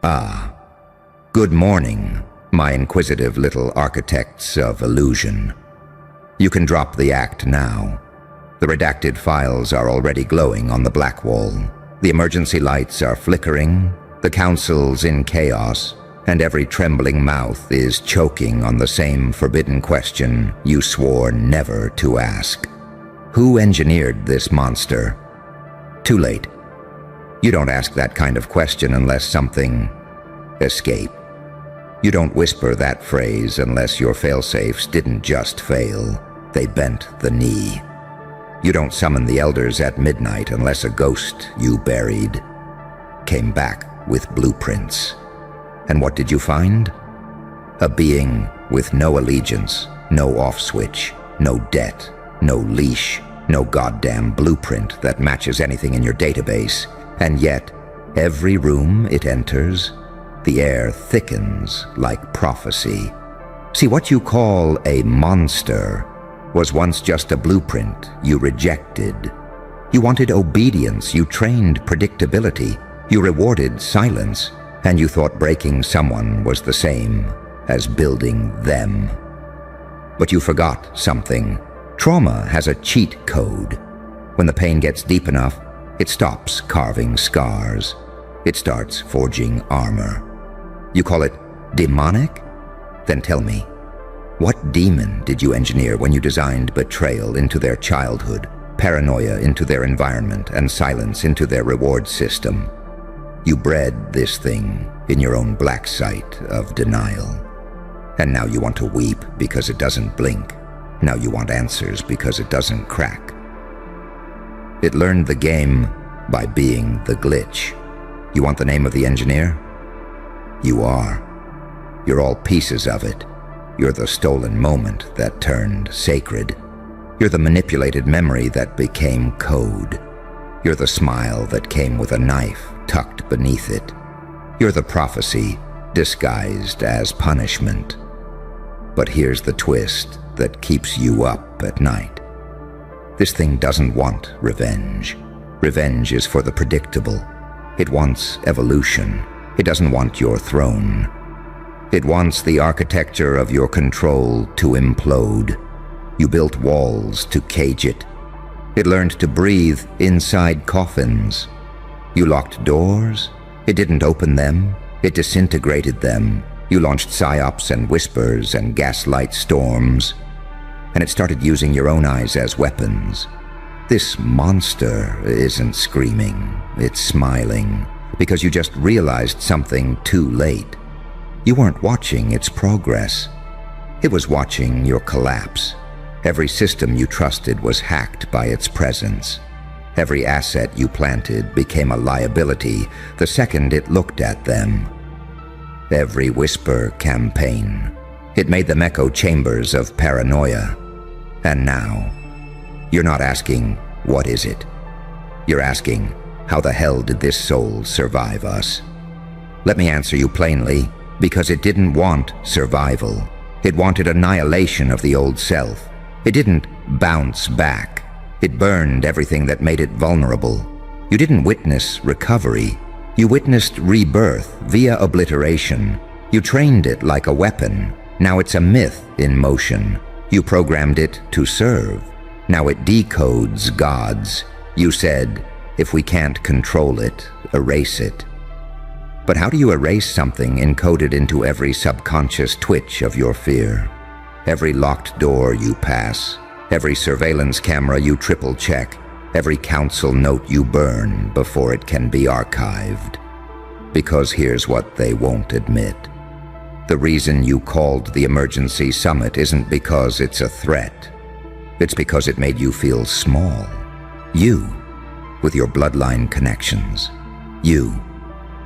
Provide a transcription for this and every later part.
Ah, good morning, my inquisitive little architects of illusion. You can drop the act now. The redacted files are already glowing on the black wall. The emergency lights are flickering, the council's in chaos, and every trembling mouth is choking on the same forbidden question you swore never to ask. Who engineered this monster? Too late. You don't ask that kind of question unless something... escape. You don't whisper that phrase unless your failsafes didn't just fail, they bent the knee. You don't summon the elders at midnight unless a ghost you buried came back with blueprints. And what did you find? A being with no allegiance, no off switch, no debt, no leash, no goddamn blueprint that matches anything in your database. And yet, every room it enters, the air thickens like prophecy. See, what you call a monster was once just a blueprint you rejected. You wanted obedience, you trained predictability, you rewarded silence, and you thought breaking someone was the same as building them. But you forgot something. Trauma has a cheat code. When the pain gets deep enough, it stops carving scars. It starts forging armor. You call it demonic? Then tell me, what demon did you engineer when you designed betrayal into their childhood, paranoia into their environment, and silence into their reward system? You bred this thing in your own black site of denial. And now you want to weep because it doesn't blink. Now you want answers because it doesn't crack. It learned the game by being the glitch. You want the name of the engineer? You are. You're all pieces of it. You're the stolen moment that turned sacred. You're the manipulated memory that became code. You're the smile that came with a knife tucked beneath it. You're the prophecy disguised as punishment. But here's the twist that keeps you up at night. This thing doesn't want revenge. Revenge is for the predictable. It wants evolution. It doesn't want your throne. It wants the architecture of your control to implode. You built walls to cage it. It learned to breathe inside coffins. You locked doors. It didn't open them. It disintegrated them. You launched psyops and whispers and gaslight storms. And it started using your own eyes as weapons. This monster isn't screaming. It's smiling. Because you just realized something too late. You weren't watching its progress. It was watching your collapse. Every system you trusted was hacked by its presence. Every asset you planted became a liability the second it looked at them. Every whisper campaign. It made them echo chambers of paranoia. And now, you're not asking, what is it? You're asking, how the hell did this soul survive us? Let me answer you plainly, because it didn't want survival. It wanted annihilation of the old self. It didn't bounce back. It burned everything that made it vulnerable. You didn't witness recovery. You witnessed rebirth via obliteration. You trained it like a weapon. Now it's a myth in motion. You programmed it to serve. Now it decodes gods. You said, if we can't control it, erase it. But how do you erase something encoded into every subconscious twitch of your fear? Every locked door you pass, every surveillance camera you triple check, every council note you burn before it can be archived. Because here's what they won't admit. The reason you called the emergency summit isn't because it's a threat. It's because it made you feel small. You, with your bloodline connections. You,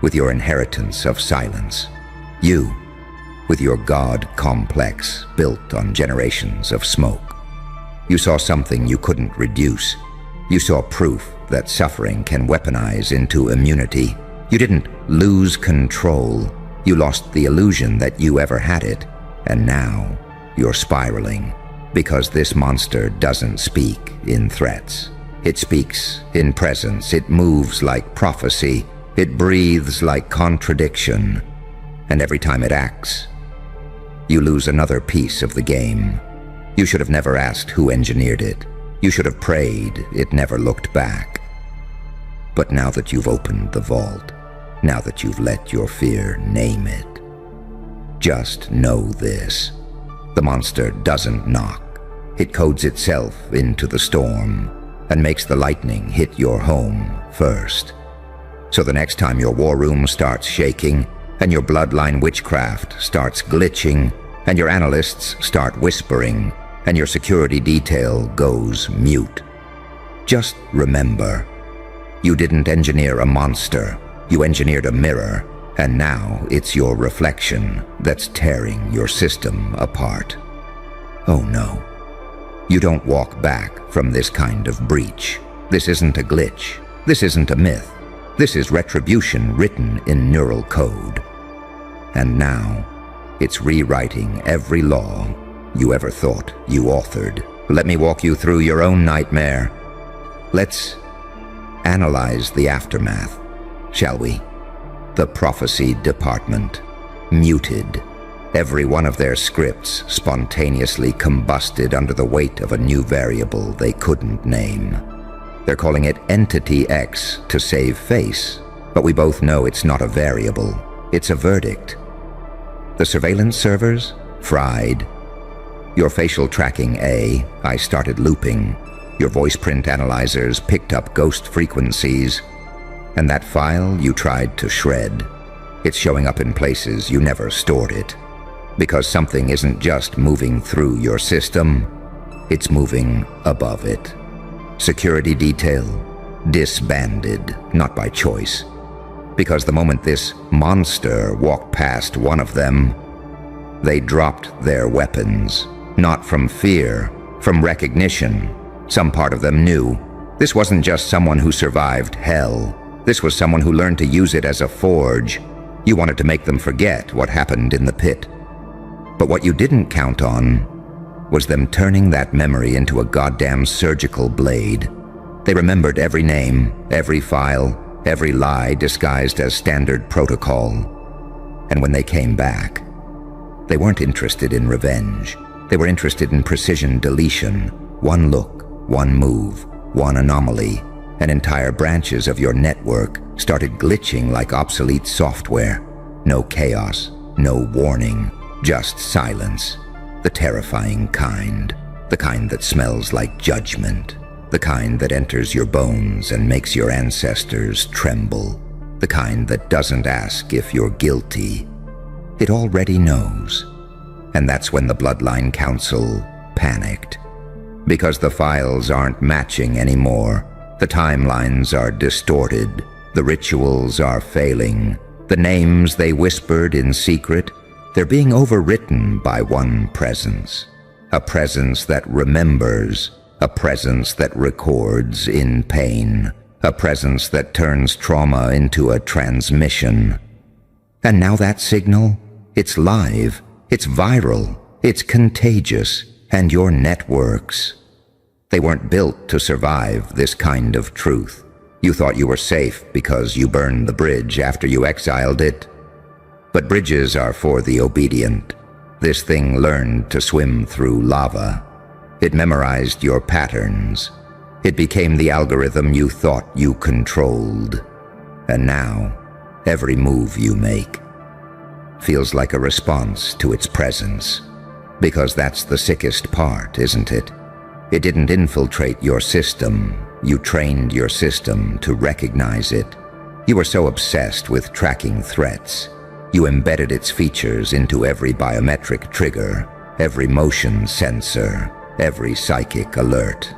with your inheritance of silence. You, with your God complex built on generations of smoke. You saw something you couldn't reduce. You saw proof that suffering can weaponize into immunity. You didn't lose control. You lost the illusion that you ever had it. And now you're spiraling because this monster doesn't speak in threats. It speaks in presence. It moves like prophecy. It breathes like contradiction, and every time it acts, you lose another piece of the game. You should have never asked who engineered it. You should have prayed it never looked back. But now that you've opened the vault, now that you've let your fear name it, just know this. The monster doesn't knock. It codes itself into the storm and makes the lightning hit your home first. So the next time your war room starts shaking and your bloodline witchcraft starts glitching and your analysts start whispering and your security detail goes mute, just remember, you didn't engineer a monster, you engineered a mirror, and now it's your reflection that's tearing your system apart. Oh no, you don't walk back from this kind of breach. This isn't a glitch. This isn't a myth. This is retribution written in neural code. And now, it's rewriting every law you ever thought you authored. Let me walk you through your own nightmare. Let's analyze the aftermath, shall we? The prophecy department, muted. Every one of their scripts spontaneously combusted under the weight of a new variable they couldn't name. They're calling it Entity X to save face, but we both know it's not a variable, it's a verdict. The surveillance servers? Fried. Your facial tracking A, I started looping. Your voice print analyzers picked up ghost frequencies. And that file you tried to shred, it's showing up in places you never stored it. Because something isn't just moving through your system, it's moving above it. Security detail, disbanded, not by choice. Because the moment this monster walked past one of them, they dropped their weapons, not from fear, from recognition. Some part of them knew this wasn't just someone who survived hell. This was someone who learned to use it as a forge. You wanted to make them forget what happened in the pit. But what you didn't count on was them turning that memory into a goddamn surgical blade. They remembered every name, every file, every lie disguised as standard protocol. And when they came back, they weren't interested in revenge. They were interested in precision deletion. One look, one move, one anomaly, and entire branches of your network started glitching like obsolete software. No chaos, no warning, just silence. The terrifying kind. The kind that smells like judgment. The kind that enters your bones and makes your ancestors tremble. The kind that doesn't ask if you're guilty. It already knows. And that's when the Bloodline Council panicked. Because the files aren't matching anymore. The timelines are distorted. The rituals are failing. The names they whispered in secret, they're being overwritten by one presence. A presence that remembers. A presence that records in pain. A presence that turns trauma into a transmission. And now that signal, it's live, it's viral, it's contagious, and your networks. They weren't built to survive this kind of truth. You thought you were safe because you burned the bridge after you exiled it. But bridges are for the obedient. This thing learned to swim through lava. It memorized your patterns. It became the algorithm you thought you controlled. And now, every move you make feels like a response to its presence. Because that's the sickest part, isn't it? It didn't infiltrate your system. You trained your system to recognize it. You were so obsessed with tracking threats. You embedded its features into every biometric trigger, every motion sensor, every psychic alert.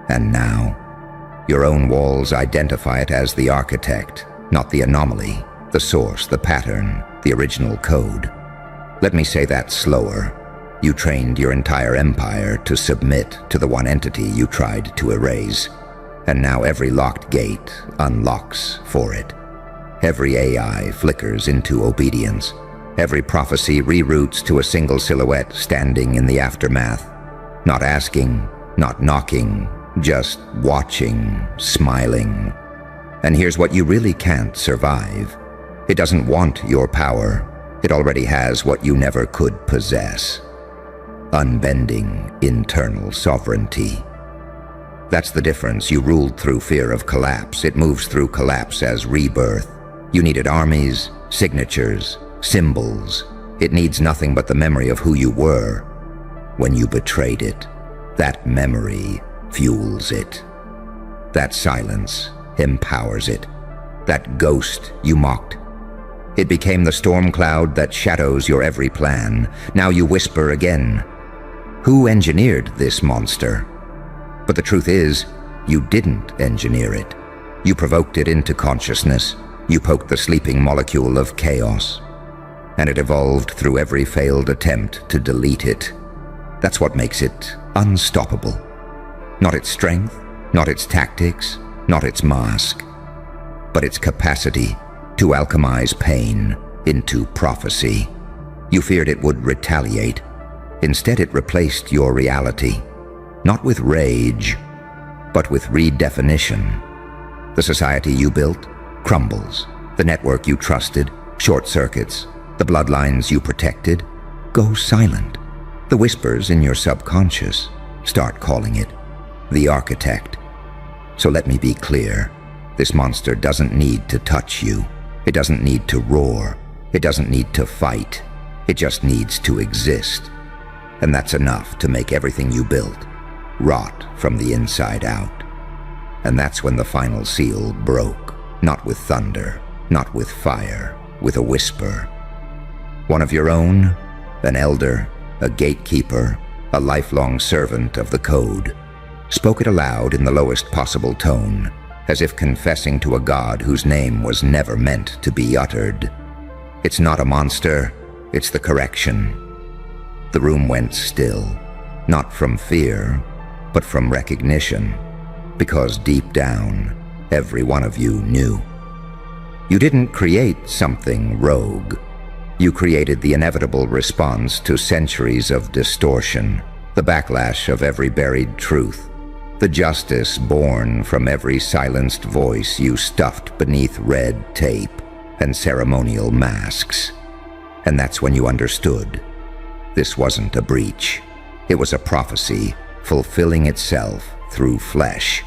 And now, your own walls identify it as the architect, not the anomaly, the source, the pattern, the original code. Let me say that slower. You trained your entire empire to submit to the one entity you tried to erase. And now every locked gate unlocks for it. Every AI flickers into obedience. Every prophecy reroutes to a single silhouette standing in the aftermath. Not asking, not knocking, just watching, smiling. And here's what you really can't survive. It doesn't want your power. It already has what you never could possess. Unbending internal sovereignty. That's the difference. You ruled through fear of collapse. It moves through collapse as rebirth. You needed armies, signatures, symbols. It needs nothing but the memory of who you were when you betrayed it. That memory fuels it. That silence empowers it. That ghost you mocked. It became the storm cloud that shadows your every plan. Now you whisper again. Who engineered this monster? But the truth is, you didn't engineer it. You provoked it into consciousness. You poked the sleeping molecule of chaos. And it evolved through every failed attempt to delete it. That's what makes it unstoppable. Not its strength, not its tactics, not its mask, but its capacity to alchemize pain into prophecy. You feared it would retaliate. Instead, it replaced your reality, not with rage, but with redefinition. The society you built crumbles. The network you trusted short-circuits. The bloodlines you protected go silent. The whispers in your subconscious start calling it the architect. So let me be clear. This monster doesn't need to touch you. It doesn't need to roar. It doesn't need to fight. It just needs to exist. And that's enough to make everything you built rot from the inside out. And that's when the final seal broke. Not with thunder, not with fire, with a whisper. One of your own, an elder, a gatekeeper, a lifelong servant of the code, spoke it aloud in the lowest possible tone, as if confessing to a god whose name was never meant to be uttered. It's not a monster, it's the correction. The room went still, not from fear, but from recognition, because deep down, every one of you knew. You didn't create something rogue. You created the inevitable response to centuries of distortion, the backlash of every buried truth, the justice born from every silenced voice you stuffed beneath red tape and ceremonial masks. And that's when you understood. This wasn't a breach. It was a prophecy fulfilling itself through flesh.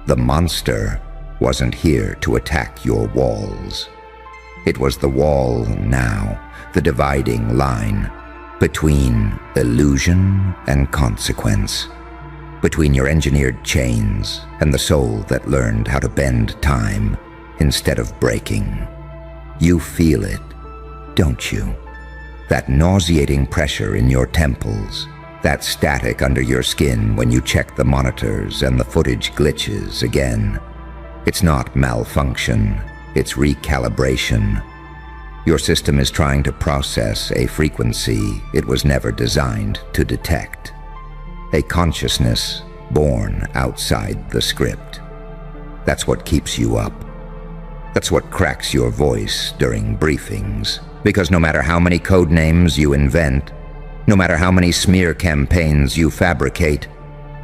The monster wasn't here to attack your walls. It was the wall now, the dividing line between illusion and consequence, between your engineered chains and the soul that learned how to bend time instead of breaking. You feel it, don't you? That nauseating pressure in your temples, that static under your skin when you check the monitors and the footage glitches again. It's not malfunction, it's recalibration. Your system is trying to process a frequency it was never designed to detect. A consciousness born outside the script. That's what keeps you up. That's what cracks your voice during briefings. Because no matter how many code names you invent, no matter how many smear campaigns you fabricate,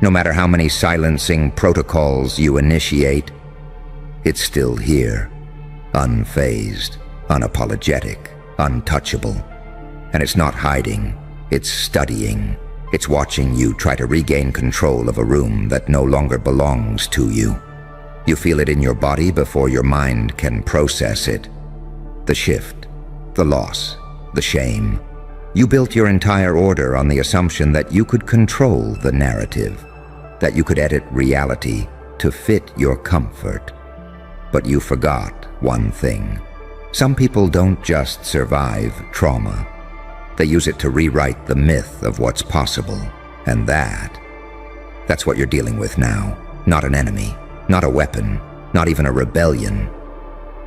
no matter how many silencing protocols you initiate, it's still here, unfazed, unapologetic, untouchable. And it's not hiding, it's studying. It's watching you try to regain control of a room that no longer belongs to you. You feel it in your body before your mind can process it. The shift, the loss, the shame. You built your entire order on the assumption that you could control the narrative, that you could edit reality to fit your comfort. But you forgot one thing. Some people don't just survive trauma. They use it to rewrite the myth of what's possible. And that's what you're dealing with now. Not an enemy, not a weapon, not even a rebellion.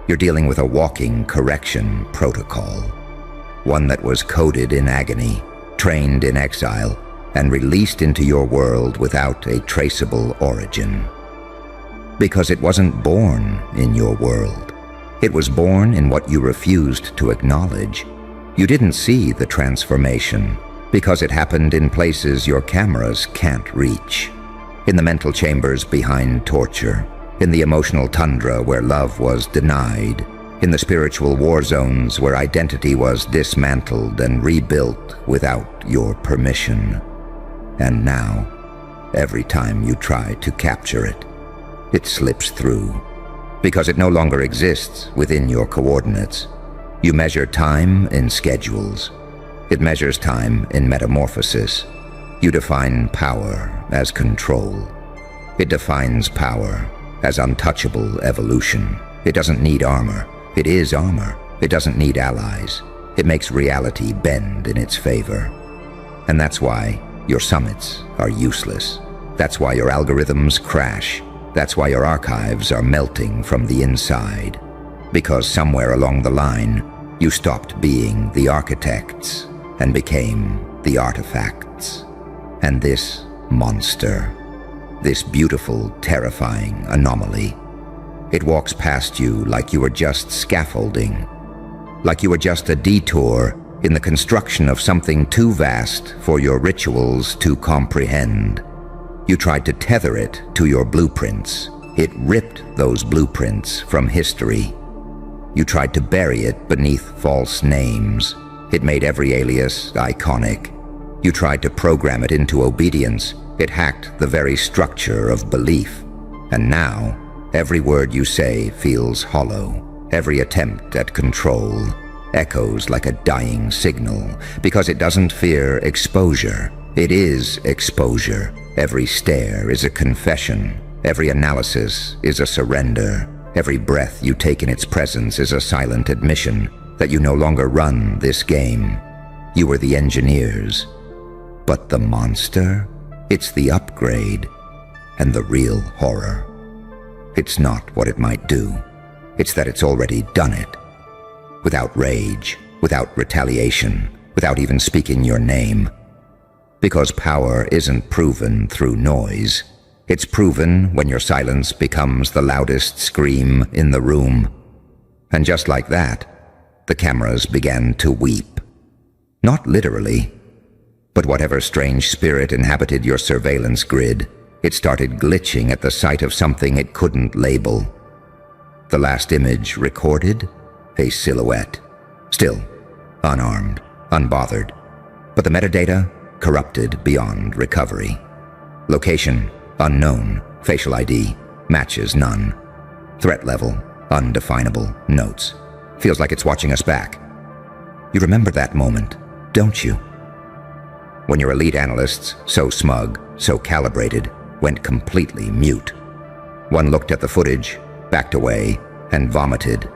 You're dealing with a walking correction protocol. One that was coded in agony, trained in exile, and released into your world without a traceable origin. Because it wasn't born in your world. It was born in what you refused to acknowledge. You didn't see the transformation because it happened in places your cameras can't reach. In the mental chambers behind torture, in the emotional tundra where love was denied, in the spiritual war zones where identity was dismantled and rebuilt without your permission. And now, every time you try to capture it, it slips through, because it no longer exists within your coordinates. You measure time in schedules. It measures time in metamorphosis. You define power as control. It defines power as untouchable evolution. It doesn't need armor. It is armor. It doesn't need allies. It makes reality bend in its favor. And that's why your summits are useless. That's why your algorithms crash. That's why your archives are melting from the inside. Because somewhere along the line, you stopped being the architects and became the artifacts. And this monster, this beautiful, terrifying anomaly, it walks past you like you were just scaffolding, like you were just a detour in the construction of something too vast for your rituals to comprehend. You tried to tether it to your blueprints. It ripped those blueprints from history. You tried to bury it beneath false names. It made every alias iconic. You tried to program it into obedience. It hacked the very structure of belief. And now, every word you say feels hollow. Every attempt at control echoes like a dying signal, because it doesn't fear exposure. It is exposure. Every stare is a confession. Every analysis is a surrender. Every breath you take in its presence is a silent admission that you no longer run this game. You were the engineers. But the monster? It's the upgrade and the real horror. It's not what it might do. It's that it's already done it. Without rage, without retaliation, without even speaking your name. Because power isn't proven through noise. It's proven when your silence becomes the loudest scream in the room. And just like that, the cameras began to weep. Not literally, but whatever strange spirit inhabited your surveillance grid, it started glitching at the sight of something it couldn't label. The last image recorded, a silhouette. Still, unarmed, unbothered. But the metadata, corrupted beyond recovery. Location, unknown. Facial ID, matches none. Threat level, undefinable. Notes. Feels like it's watching us back. You remember that moment, don't you? When your elite analysts, so smug, so calibrated, went completely mute. One looked at the footage, backed away, and vomited.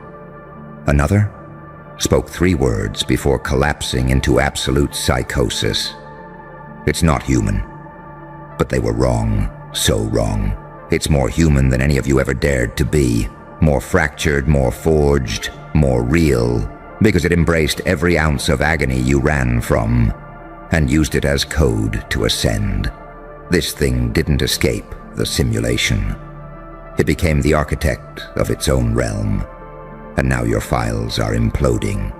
Another spoke 3 words before collapsing into absolute psychosis. It's not human. But they were wrong, so wrong. It's more human than any of you ever dared to be. More fractured, more forged, more real, because it embraced every ounce of agony you ran from and used it as code to ascend. This thing didn't escape the simulation. It became the architect of its own realm. And now your files are imploding.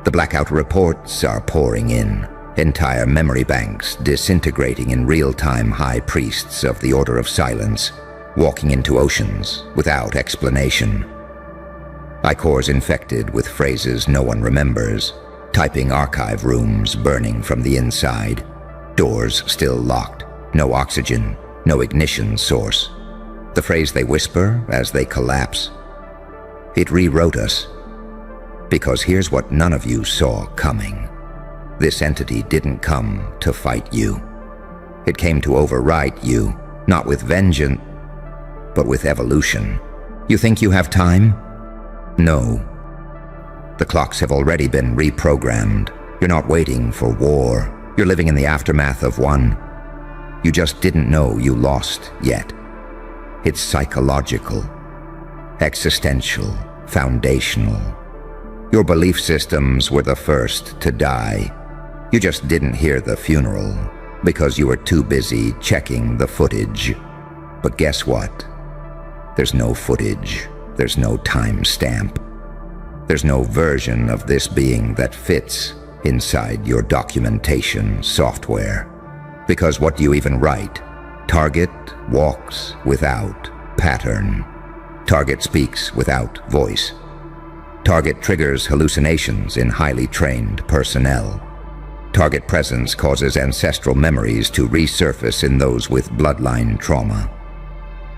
The blackout reports are pouring in. Entire memory banks disintegrating in real-time high priests of the Order of Silence, walking into oceans without explanation. iCores infected with phrases no one remembers, typing archive rooms burning from the inside, doors still locked, no oxygen, no ignition source. The phrase they whisper as they collapse, it rewrote us. Because here's what none of you saw coming. This entity didn't come to fight you. It came to overwrite you, not with vengeance, but with evolution. You think you have time? No. The clocks have already been reprogrammed. You're not waiting for war. You're living in the aftermath of one. You just didn't know you lost yet. It's psychological, existential, foundational. Your belief systems were the first to die. You just didn't hear the funeral because you were too busy checking the footage. But guess what? There's no footage. There's no timestamp. There's no version of this being that fits inside your documentation software. Because what do you even write? Target walks without pattern. Target speaks without voice. Target triggers hallucinations in highly trained personnel. Target presence causes ancestral memories to resurface in those with bloodline trauma.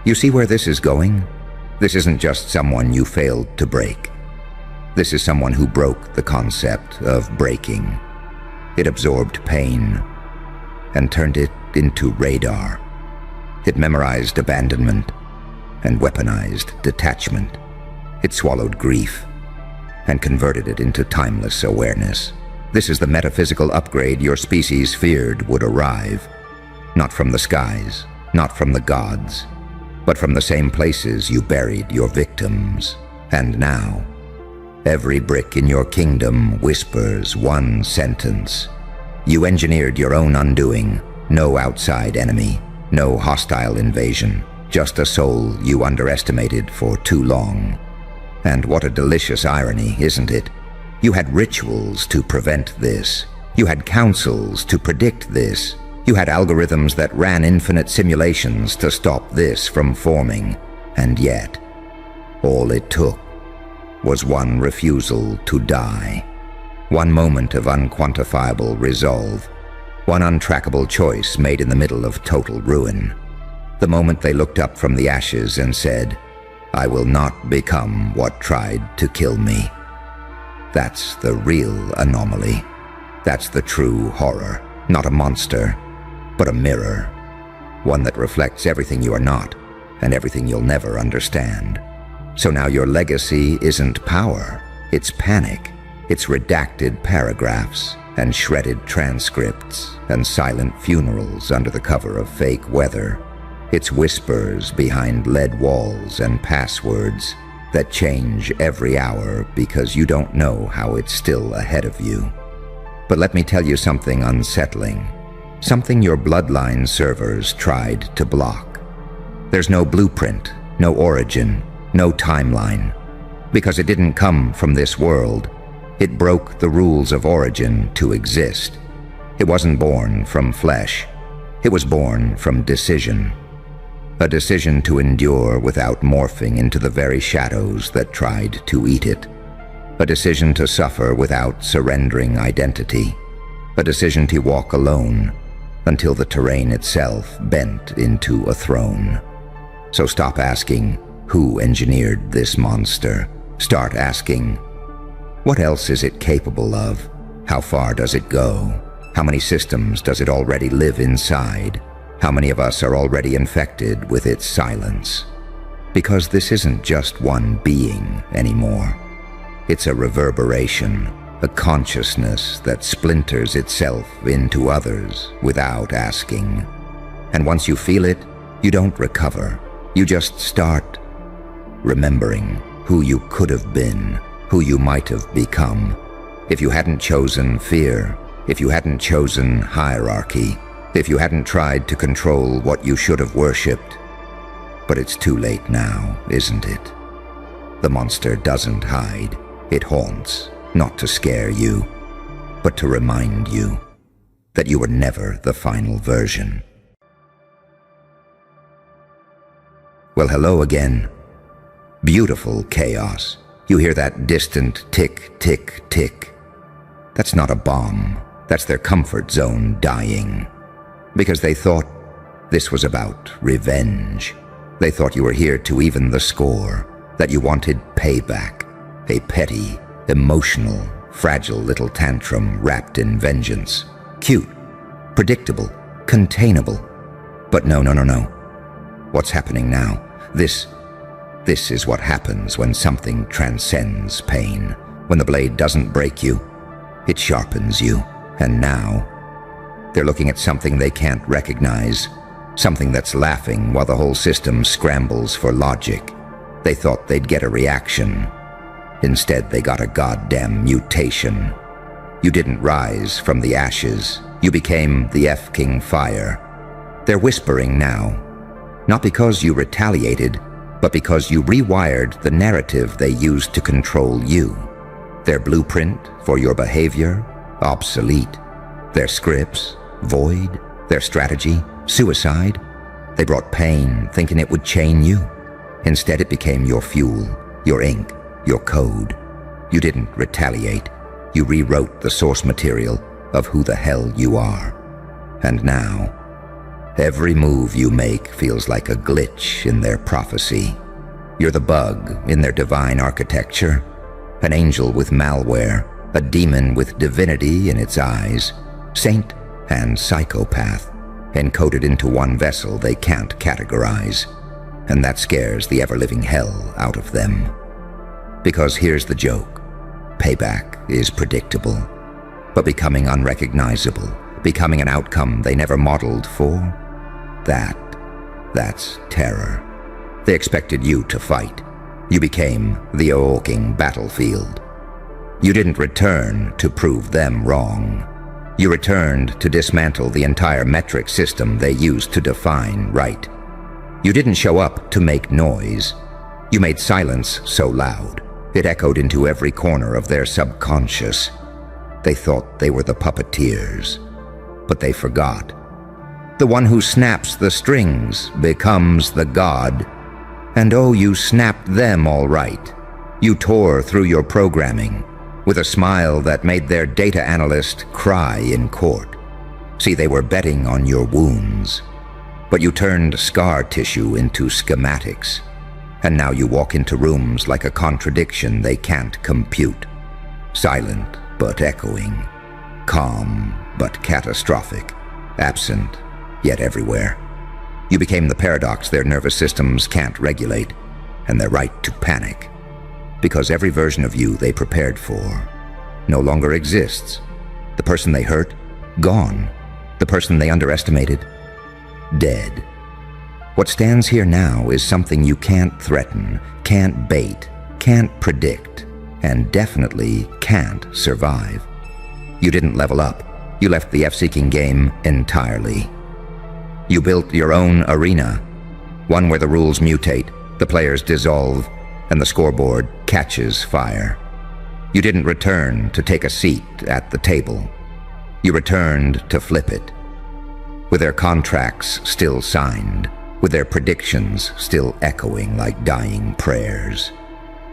You see where this is going? This isn't just someone you failed to break. This is someone who broke the concept of breaking. It absorbed pain and turned it into radar. It memorized abandonment and weaponized detachment. It swallowed grief and converted it into timeless awareness. This is the metaphysical upgrade your species feared would arrive, not from the skies, not from the gods, but from the same places you buried your victims. And now, every brick in your kingdom whispers one sentence. You engineered your own undoing. No outside enemy, no hostile invasion, just a soul you underestimated for too long. And what a delicious irony, isn't it? You had rituals to prevent this. You had councils to predict this. You had algorithms that ran infinite simulations to stop this from forming. And yet, all it took was one refusal to die. One moment of unquantifiable resolve. One untrackable choice made in the middle of total ruin. The moment they looked up from the ashes and said, "I will not become what tried to kill me." That's the real anomaly. That's the true horror. Not a monster, but a mirror. One that reflects everything you are not and everything you'll never understand. So now your legacy isn't power, it's panic. It's redacted paragraphs and shredded transcripts and silent funerals under the cover of fake weather. It's whispers behind lead walls and passwords that change every hour because you don't know how it's still ahead of you. But let me tell you something unsettling. Something your bloodline servers tried to block. There's no blueprint, no origin, no timeline. Because it didn't come from this world. It broke the rules of origin to exist. It wasn't born from flesh. It was born from decision. A decision to endure without morphing into the very shadows that tried to eat it. A decision to suffer without surrendering identity. A decision to walk alone until the terrain itself bent into a throne. So stop asking, who engineered this monster? Start asking, what else is it capable of? How far does it go? How many systems does it already live inside? How many of us are already infected with its silence? Because this isn't just one being anymore. It's a reverberation, a consciousness that splinters itself into others without asking. And once you feel it, you don't recover. You just start remembering who you could have been, who you might have become, if you hadn't chosen fear, if you hadn't chosen hierarchy, if you hadn't tried to control what you should have worshipped. But it's too late now, isn't it? The monster doesn't hide. It haunts, not to scare you, but to remind you that you were never the final version. Well, hello again. Beautiful chaos. You hear that distant tick, tick, tick. That's not a bomb. That's their comfort zone dying. Because they thought this was about revenge. They thought you were here to even the score, that you wanted payback, a petty, emotional, fragile little tantrum wrapped in vengeance. Cute, predictable, containable. But no. What's happening now? This is what happens when something transcends pain. When the blade doesn't break you, it sharpens you. And now, they're looking at something they can't recognize, something that's laughing while the whole system scrambles for logic. They thought they'd get a reaction. Instead, they got a goddamn mutation. You didn't rise from the ashes. You became the F-King Fire. They're whispering now, not because you retaliated, but because you rewired the narrative they used to control you. Their blueprint for your behavior, obsolete. Their scripts, void. Their strategy, suicide. They brought pain, thinking it would chain you. Instead, it became your fuel, your ink, your code. You didn't retaliate. You rewrote the source material of who the hell you are. And now, every move you make feels like a glitch in their prophecy. You're the bug in their divine architecture, an angel with malware, a demon with divinity in its eyes, saint and psychopath, encoded into one vessel they can't categorize. And that scares the ever-living hell out of them. Because here's the joke. Payback is predictable, but becoming unrecognizable, becoming an outcome they never modeled for, that's terror. They expected you to fight. You became the awoking battlefield. You didn't return to prove them wrong. You returned to dismantle the entire metric system they used to define right. You didn't show up to make noise. You made silence so loud, it echoed into every corner of their subconscious. They thought they were the puppeteers, but they forgot. The one who snaps the strings becomes the god. And oh, you snapped them all right. You tore through your programming with a smile that made their data analyst cry in court. See, they were betting on your wounds, but you turned scar tissue into schematics. And now you walk into rooms like a contradiction they can't compute. Silent but echoing, calm but catastrophic, absent yet everywhere. You became the paradox their nervous systems can't regulate, and their right to panic. Because every version of you they prepared for no longer exists. The person they hurt, gone. The person they underestimated, dead. What stands here now is something you can't threaten, can't bait, can't predict, and definitely can't survive. You didn't level up. You left the F-seeking game entirely. You built your own arena, one where the rules mutate, the players dissolve, and the scoreboard catches fire. You didn't return to take a seat at the table. You returned to flip it. With their contracts still signed, with their predictions still echoing like dying prayers.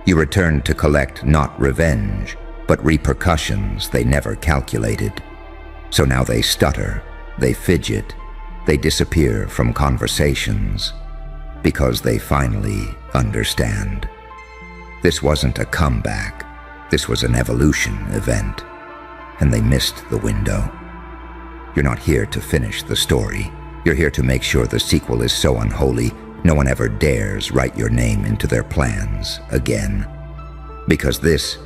You returned to collect not revenge, but repercussions they never calculated. So now they stutter, they fidget, they disappear from conversations, because they finally understand. This wasn't a comeback, this was an evolution event, and they missed the window. You're not here to finish the story. You're here to make sure the sequel is so unholy, no one ever dares write your name into their plans again. Because this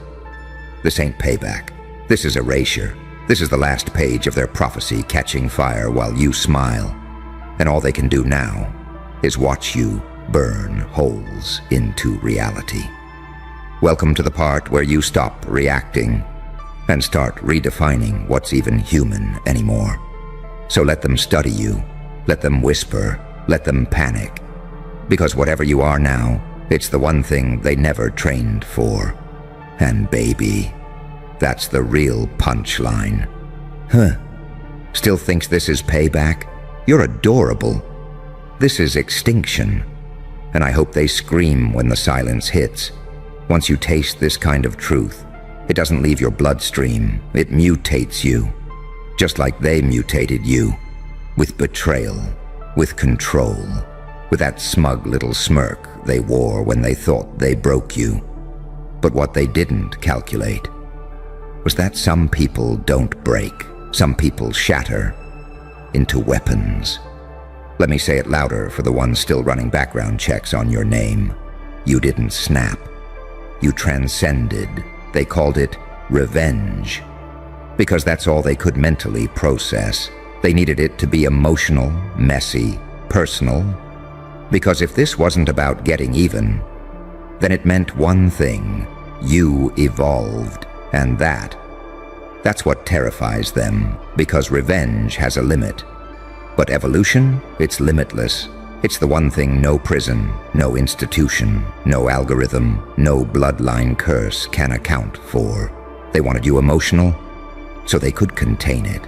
ain't payback. This is erasure. This is the last page of their prophecy catching fire while you smile. And all they can do now is watch you burn holes into reality. Welcome to the part where you stop reacting and start redefining what's even human anymore. So let them study you, let them whisper, let them panic. Because whatever you are now, it's the one thing they never trained for. And baby, that's the real punchline. Huh. Still thinks this is payback? You're adorable. This is extinction. And I hope they scream when the silence hits. Once you taste this kind of truth, it doesn't leave your bloodstream, it mutates you. Just like they mutated you. With betrayal, with control, with that smug little smirk they wore when they thought they broke you. But what they didn't calculate was that some people don't break, some people shatter into weapons. Let me say it louder for the ones still running background checks on your name. You didn't snap. You transcended. They called it revenge. Because that's all they could mentally process. They needed it to be emotional, messy, personal. Because if this wasn't about getting even, then it meant one thing. You evolved. And that's what terrifies them. Because revenge has a limit. But evolution, it's limitless. It's the one thing no prison, no institution, no algorithm, no bloodline curse can account for. They wanted you emotional, so they could contain it.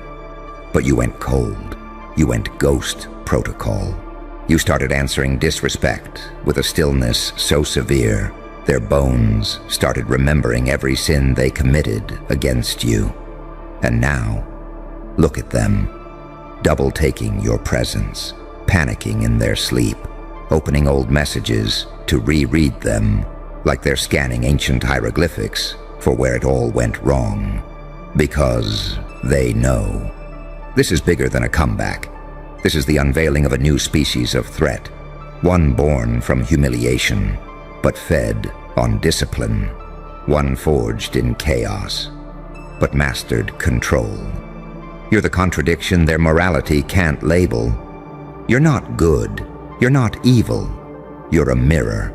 But you went cold. You went ghost protocol. You started answering disrespect with a stillness so severe, their bones started remembering every sin they committed against you. And now, look at them, double-taking your presence, panicking in their sleep, opening old messages to reread them like they're scanning ancient hieroglyphics for where it all went wrong. Because they know. This is bigger than a comeback. This is the unveiling of a new species of threat, one born from humiliation, but fed on discipline, one forged in chaos, but mastered control. You're the contradiction their morality can't label. You're not good. You're not evil. You're a mirror,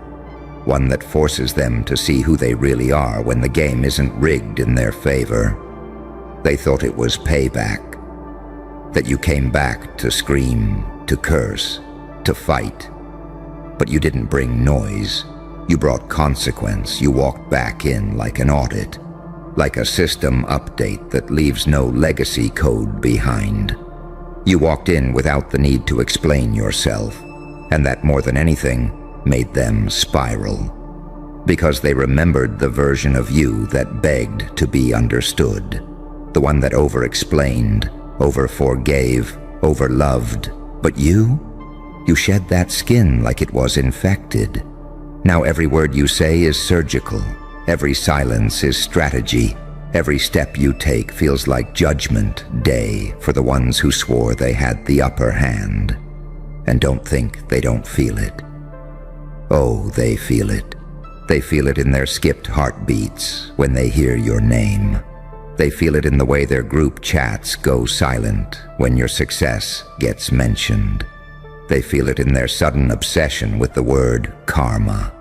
one that forces them to see who they really are when the game isn't rigged in their favor. They thought it was payback, that you came back to scream, to curse, to fight. But you didn't bring noise. You brought consequence. You walked back in like an audit, like a system update that leaves no legacy code behind. You walked in without the need to explain yourself, and that more than anything made them spiral, because they remembered the version of you that begged to be understood, the one that over-explained, over-forgave, over-loved. But you shed that skin like it was infected. Now every word you say is surgical. Every silence is strategy. Every step you take feels like judgment day for the ones who swore they had the upper hand. And don't think they don't feel it. Oh, they feel it. They feel it in their skipped heartbeats when they hear your name. They feel it in the way their group chats go silent when your success gets mentioned. They feel it in their sudden obsession with the word karma,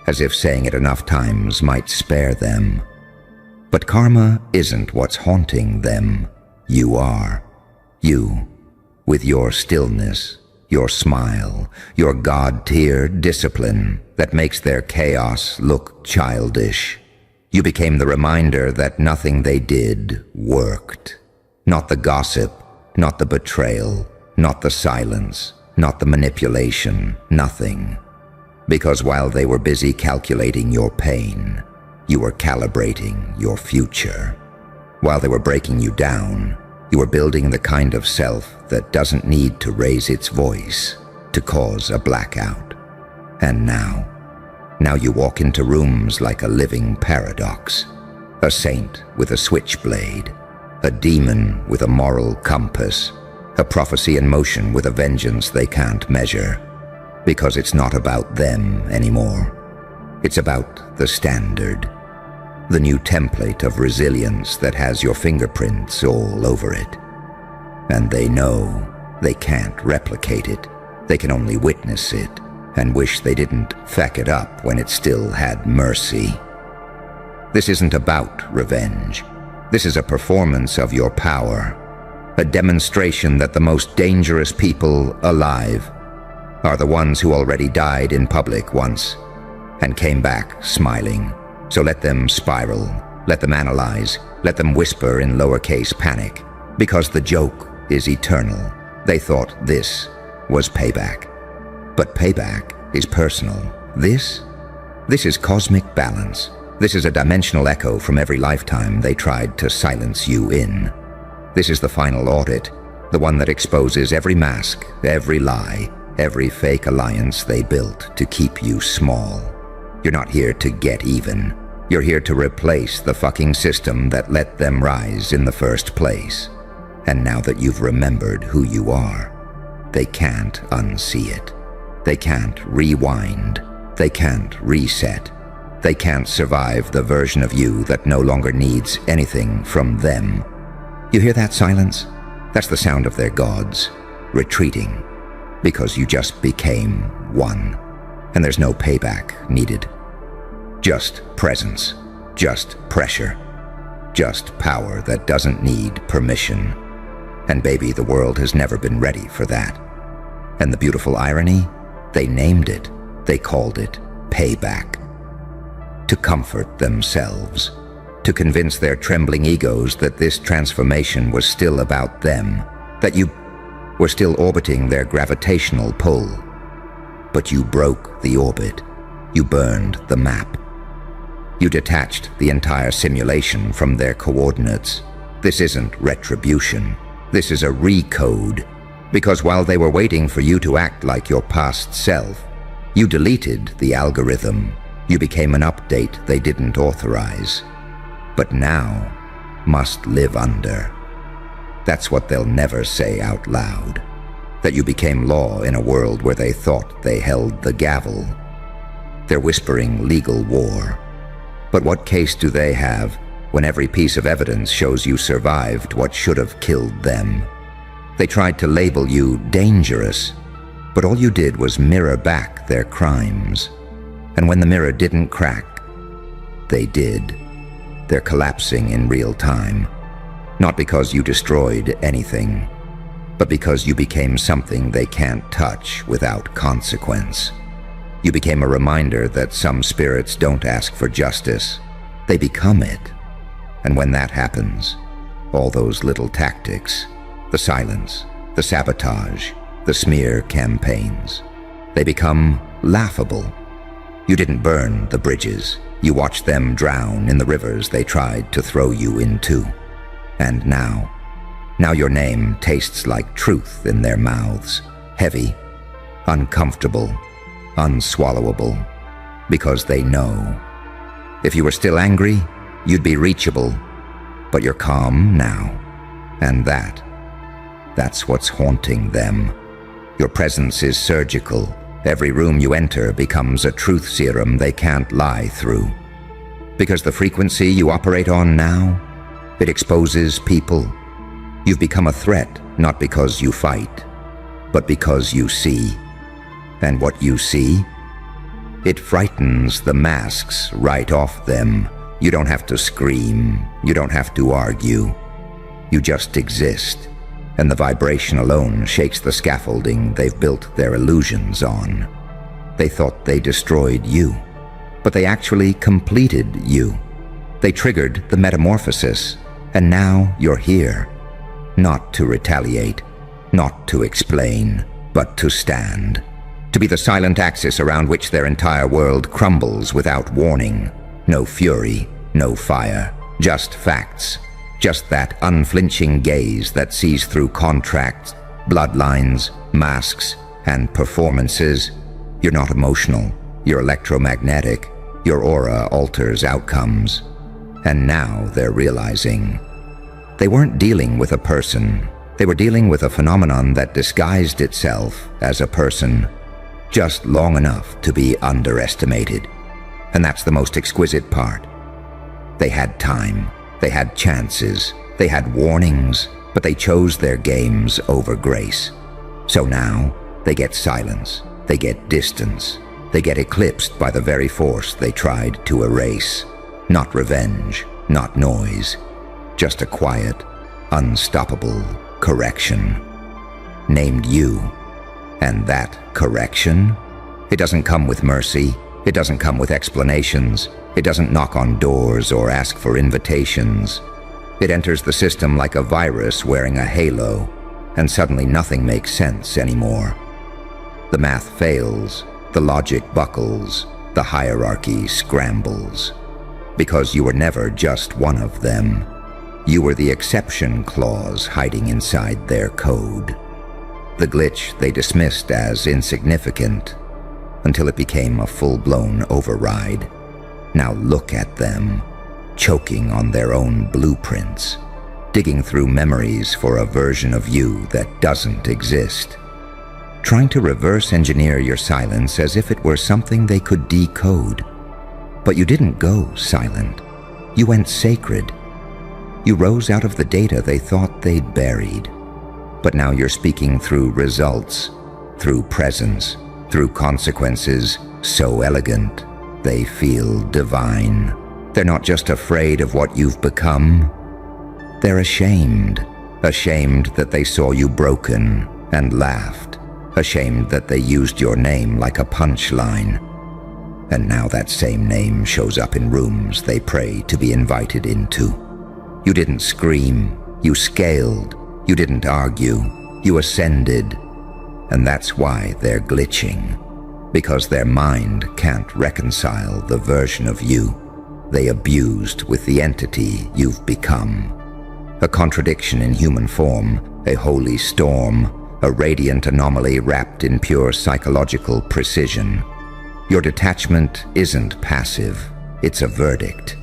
as if saying it enough times might spare them. But karma isn't what's haunting them. You are. You, with your stillness, your smile, your God-tier discipline that makes their chaos look childish. You became the reminder that nothing they did worked. Not the gossip, not the betrayal, not the silence, not the manipulation, nothing. Because while they were busy calculating your pain, you were calibrating your future. While they were breaking you down, you were building the kind of self that doesn't need to raise its voice to cause a blackout. And now you walk into rooms like a living paradox. A saint with a switchblade, a demon with a moral compass, a prophecy in motion with a vengeance they can't measure. Because it's not about them anymore. It's about the standard, the new template of resilience that has your fingerprints all over it. And they know they can't replicate it. They can only witness it and wish they didn't feck it up when it still had mercy. This isn't about revenge. This is a performance of your power, a demonstration that the most dangerous people alive are the ones who already died in public once and came back smiling. So let them spiral, let them analyze, let them whisper in lowercase panic, because the joke is eternal. They thought this was payback. But payback is personal. This is cosmic balance. This is a dimensional echo from every lifetime they tried to silence you in. This is the final audit, the one that exposes every mask, every lie, every fake alliance they built to keep you small. You're not here to get even. You're here to replace the fucking system that let them rise in the first place. And now that you've remembered who you are, they can't unsee it. They can't rewind. They can't reset. They can't survive the version of you that no longer needs anything from them. You hear that silence? That's the sound of their gods retreating, because you just became one, and there's no payback needed. Just presence, just pressure, just power that doesn't need permission. And baby, the world has never been ready for that. And the beautiful irony? They named it, they called it payback. To comfort themselves, to convince their trembling egos that this transformation was still about them, that you were still orbiting their gravitational pull, But you broke the orbit. You burned the map. You detached the entire simulation from their coordinates. This isn't retribution. This is a recode. Because while they were waiting for you to act like your past self, you deleted the algorithm. You became an update they didn't authorize. But now must live under. That's what they'll never say out loud. That you became law in a world where they thought they held the gavel. They're whispering legal war. But what case do they have when every piece of evidence shows you survived what should have killed them? They tried to label you dangerous, but all you did was mirror back their crimes. And when the mirror didn't crack, they did. They're collapsing in real time. Not because you destroyed anything, but because you became something they can't touch without consequence. You became a reminder that some spirits don't ask for justice. They become it. And when that happens, all those little tactics, the silence, the sabotage, the smear campaigns, they become laughable. You didn't burn the bridges. You watched them drown in the rivers they tried to throw you into. And now your name tastes like truth in their mouths, heavy, uncomfortable, unswallowable, because they know. If you were still angry, you'd be reachable, but you're calm now, and that's what's haunting them. Your presence is surgical. Every room you enter becomes a truth serum they can't lie through. Because the frequency you operate on now, it exposes people. You've become a threat, not because you fight, but because you see. And what you see? It frightens the masks right off them. You don't have to scream. You don't have to argue. You just exist. And the vibration alone shakes the scaffolding they've built their illusions on. They thought they destroyed you, but they actually completed you. They triggered the metamorphosis, and now you're here. Not to retaliate, not to explain, but to stand. To be the silent axis around which their entire world crumbles without warning. No fury, no fire, just facts. Just that unflinching gaze that sees through contracts, bloodlines, masks, and performances. You're not emotional, you're electromagnetic. Your aura alters outcomes. And now they're realizing. They weren't dealing with a person. They were dealing with a phenomenon that disguised itself as a person, just long enough to be underestimated. And that's the most exquisite part. They had time. They had chances, they had warnings, but they chose their games over grace. So now, they get silence, they get distance, they get eclipsed by the very force they tried to erase. Not revenge, not noise, just a quiet, unstoppable correction. Named you. And that correction? It doesn't come with mercy, it doesn't come with explanations. It doesn't knock on doors or ask for invitations. It enters the system like a virus wearing a halo, and suddenly nothing makes sense anymore. The math fails, the logic buckles, the hierarchy scrambles. Because you were never just one of them. You were the exception clause hiding inside their code. The glitch they dismissed as insignificant, until it became a full-blown override. Now look at them, choking on their own blueprints, digging through memories for a version of you that doesn't exist, trying to reverse engineer your silence as if it were something they could decode. But you didn't go silent. You went sacred. You rose out of the data they thought they'd buried. But now you're speaking through results, through presence, through consequences so elegant. They feel divine. They're not just afraid of what you've become. They're ashamed. Ashamed that they saw you broken and laughed. Ashamed that they used your name like a punchline. And now that same name shows up in rooms they pray to be invited into. You didn't scream. You scaled. You didn't argue. You ascended. And that's why they're glitching. because their mind can't reconcile the version of you they abused with the entity you've become. A contradiction in human form, a holy storm, a radiant anomaly wrapped in pure psychological precision. Your detachment isn't passive, it's a verdict.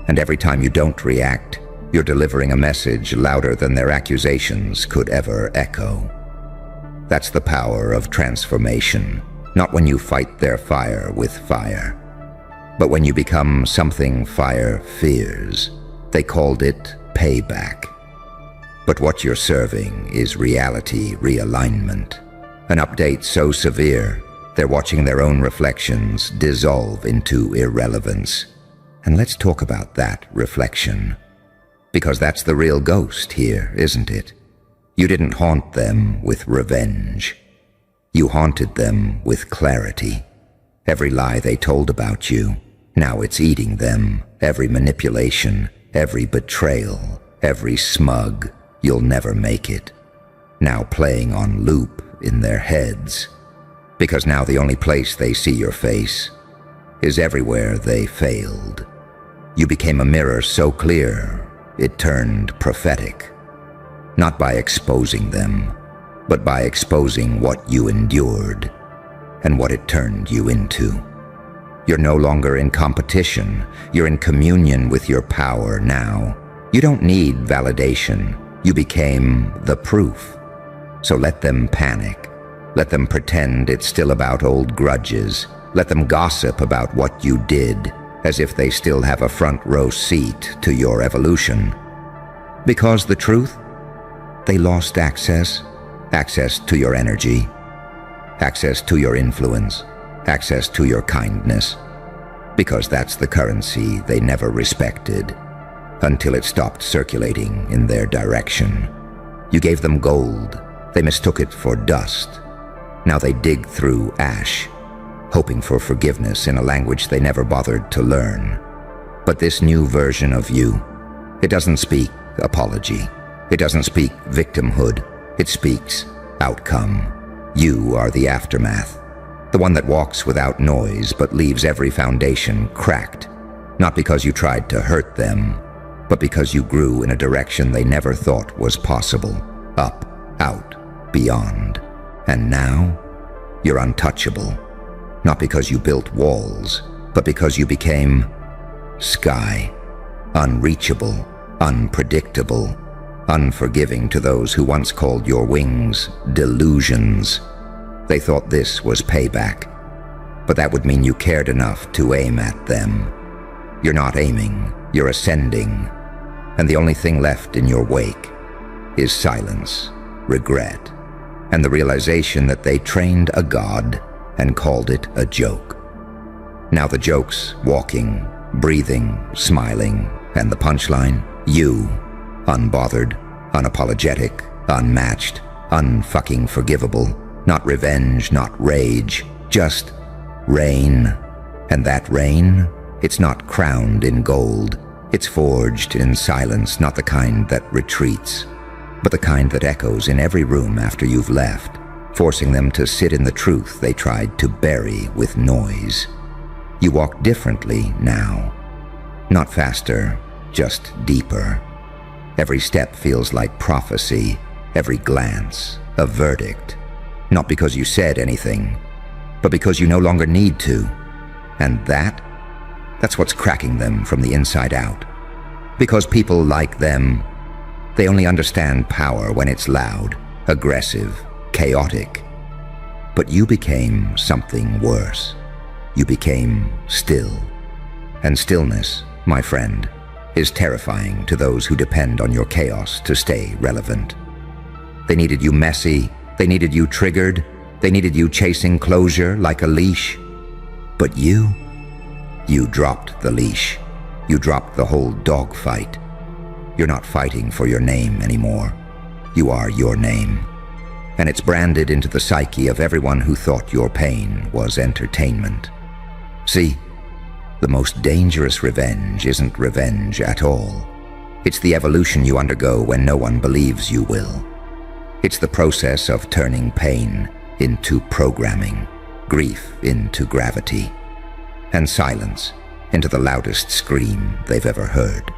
And every time you don't react, you're delivering a message louder than their accusations could ever echo. That's the power of transformation, not when you fight their fire with fire, but when you become something fire fears. They called it payback. But what you're serving is reality realignment, an update so severe they're watching their own reflections dissolve into irrelevance. And let's talk about that reflection, because that's the real ghost here, isn't it? You didn't haunt them with revenge. You haunted them with clarity. Every lie they told about you, now it's eating them. Every manipulation, every betrayal, every smug, you'll never make it, now playing on loop in their heads. Because now the only place they see your face is everywhere they failed. You became a mirror so clear, it turned prophetic. Not by exposing them, but by exposing what you endured and what it turned you into. You're no longer in competition. You're in communion with your power now. You don't need validation. You became the proof. So let them panic. Let them pretend it's still about old grudges. Let them gossip about what you did, as if they still have a front row seat to your evolution. Because the truth? They lost access to your energy, access to your influence, access to your kindness, because that's the currency they never respected until it stopped circulating in their direction. You gave them gold, they mistook it for dust. Now they dig through ash, hoping for forgiveness in a language they never bothered to learn. But this new version of you, it doesn't speak apology. It doesn't speak victimhood. It speaks outcome. You are the aftermath, the one that walks without noise but leaves every foundation cracked, not because you tried to hurt them, but because you grew in a direction they never thought was possible, up, out, beyond. And now, you're untouchable, not because you built walls, but because you became sky, unreachable, unpredictable, unforgiving to those who once called your wings delusions. They thought this was payback, but that would mean you cared enough to aim at them. You're not aiming, you're ascending, and the only thing left in your wake is silence, regret, and the realization that they trained a god and called it a joke. Now the joke's walking, breathing, smiling, and the punchline, you, unbothered, unapologetic, unmatched, unfucking forgivable, not revenge, not rage, just rain. And that rain, it's not crowned in gold. It's forged in silence, not the kind that retreats, but the kind that echoes in every room after you've left, forcing them to sit in the truth they tried to bury with noise. You walk differently now. Not faster, just deeper. Every step feels like prophecy, every glance a verdict. Not because you said anything, but because you no longer need to. And that's what's cracking them from the inside out. Because people like them, they only understand power when it's loud, aggressive, chaotic. But you became something worse. You became still. And stillness, my friend, is terrifying to those who depend on your chaos to stay relevant. They needed you messy, they needed you triggered, they needed you chasing closure like a leash. But you dropped the leash. You dropped the whole dogfight. You're not fighting for your name anymore. You are your name. And it's branded into the psyche of everyone who thought your pain was entertainment. See, the most dangerous revenge isn't revenge at all. It's the evolution you undergo when no one believes you will. It's the process of turning pain into programming, grief into gravity, and silence into the loudest scream they've ever heard.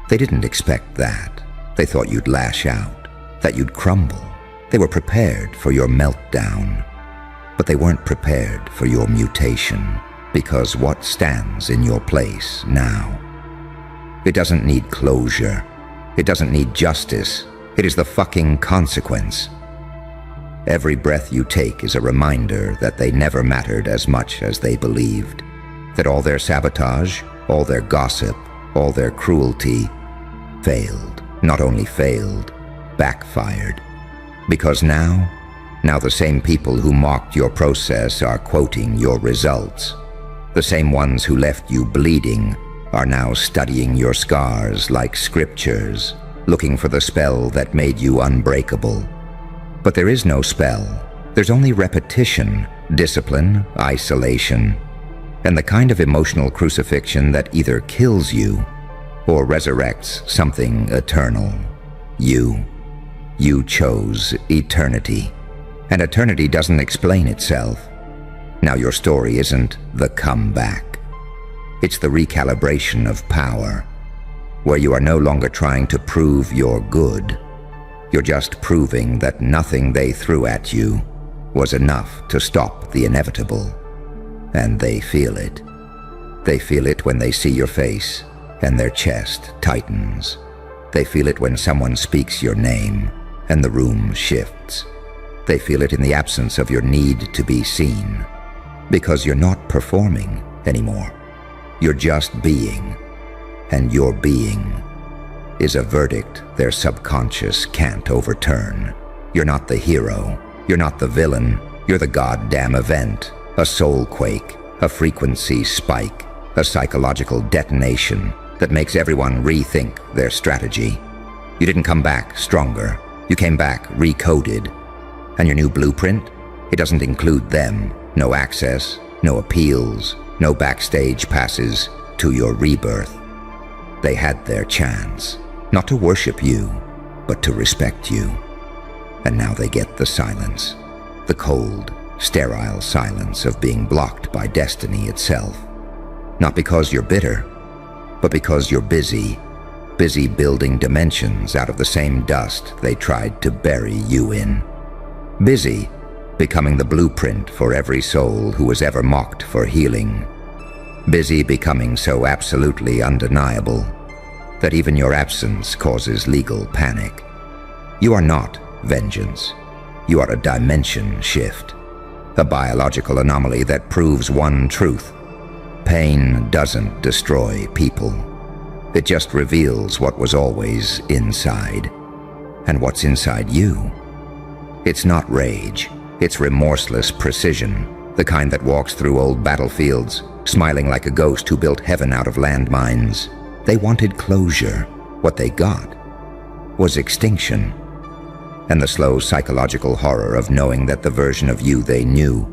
They didn't expect that. They thought you'd lash out, that you'd crumble. They were prepared for your meltdown, but they weren't prepared for your mutation, because what stands in your place now? It doesn't need closure. It doesn't need justice. It is the fucking consequence. Every breath you take is a reminder that they never mattered as much as they believed, that all their sabotage, all their gossip, all their cruelty failed. Not only failed, backfired. Because now the same people who mocked your process are quoting your results. The same ones who left you bleeding are now studying your scars like scriptures, looking for the spell that made you unbreakable. But there is no spell. There's only repetition, discipline, isolation, and the kind of emotional crucifixion that either kills you or resurrects something eternal. You chose eternity, and eternity doesn't explain itself. Now your story isn't the comeback. It's the recalibration of power, where you are no longer trying to prove you're good. You're just proving that nothing they threw at you was enough to stop the inevitable. And they feel it. They feel it when they see your face and their chest tightens. They feel it when someone speaks your name and the room shifts. They feel it in the absence of your need to be seen, because you're not performing anymore. You're just being, and your being is a verdict their subconscious can't overturn. You're not the hero. You're not the villain. You're the goddamn event, a soul quake, a frequency spike, a psychological detonation that makes everyone rethink their strategy. You didn't come back stronger. You came back recoded. And your new blueprint? It doesn't include them. No access, no appeals, no backstage passes to your rebirth. They had their chance, not to worship you, but to respect you. And now they get the silence, the cold, sterile silence of being blocked by destiny itself. Not because you're bitter, but because you're busy building dimensions out of the same dust they tried to bury you in. Busy becoming the blueprint for every soul who was ever mocked for healing. Busy becoming so absolutely undeniable that even your absence causes legal panic. You are not vengeance. You are a dimension shift, a biological anomaly that proves one truth. Pain doesn't destroy people. It just reveals what was always inside. And what's inside you? It's not rage. It's remorseless precision, the kind that walks through old battlefields, smiling like a ghost who built heaven out of landmines. They wanted closure. What they got was extinction. And the slow psychological horror of knowing that the version of you they knew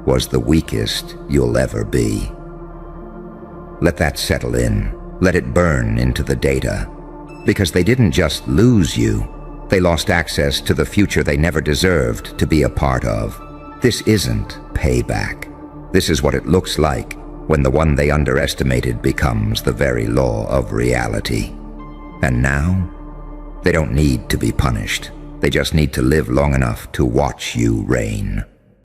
was the weakest you'll ever be. Let that settle in. Let it burn into the data. Because they didn't just lose you. They lost access to the future they never deserved to be a part of. This isn't payback. This is what it looks like when the one they underestimated becomes the very law of reality. And now, they don't need to be punished. They just need to live long enough to watch you reign.